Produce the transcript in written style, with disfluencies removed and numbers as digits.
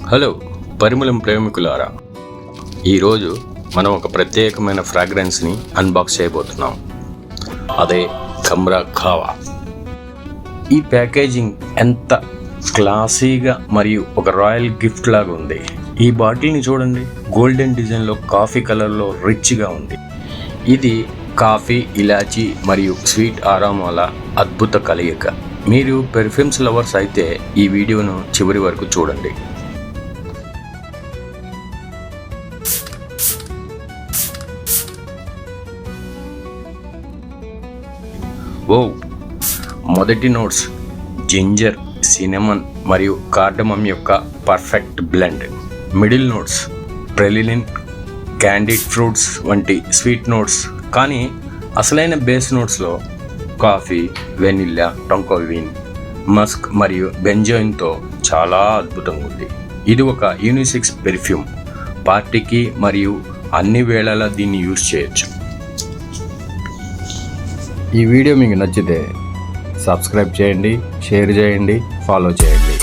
Hello పరిమళం ప్రేమికులారా, ఈరోజు మనం ఒక ప్రత్యేకమైన ఫ్రాగ్రెన్స్ని అన్బాక్స్ చేయబోతున్నాం. అదే కమ్రా కావా. ఈ ప్యాకేజింగ్ ఎంత క్లాసీగా మరియు ఒక రాయల్ గిఫ్ట్ లాగా ఉంది. ఈ బాటిల్ని చూడండి, గోల్డెన్ డిజైన్లో కాఫీ కలర్లో రిచ్గా ఉంది. ఇది కాఫీ, ఇలాచీ మరియు స్వీట్ ఆరామాల అద్భుత కలయిక. మీరు పెర్ఫ్యూమ్స్ లవర్స్ అయితే ఈ వీడియోను చివరి వరకు చూడండి. ఓ మొదటి నోట్స్ జింజర్, సినమన్ మరియు కార్డమమ్ యొక్క perfect blend. Middle notes praline, candied fruits వంటి స్వీట్ నోట్స్. కానీ అసలైన బేస్ నోట్స్లో కాఫీ, వెనిల్లా, టొంకోవిన్, మస్క్ మరియు బెంజోయిన్తో చాలా అద్భుతంగా ఉంది. ఇది ఒక యూనిసెక్స్ పెర్ఫ్యూమ్. పార్టీకి మరియు అన్ని వేళలా దీన్ని యూజ్ చేయొచ్చు. ఈ వీడియో మీకు నచ్చితే సబ్స్క్రైబ్ చేయండి, షేర్ చేయండి, ఫాలో చేయండి.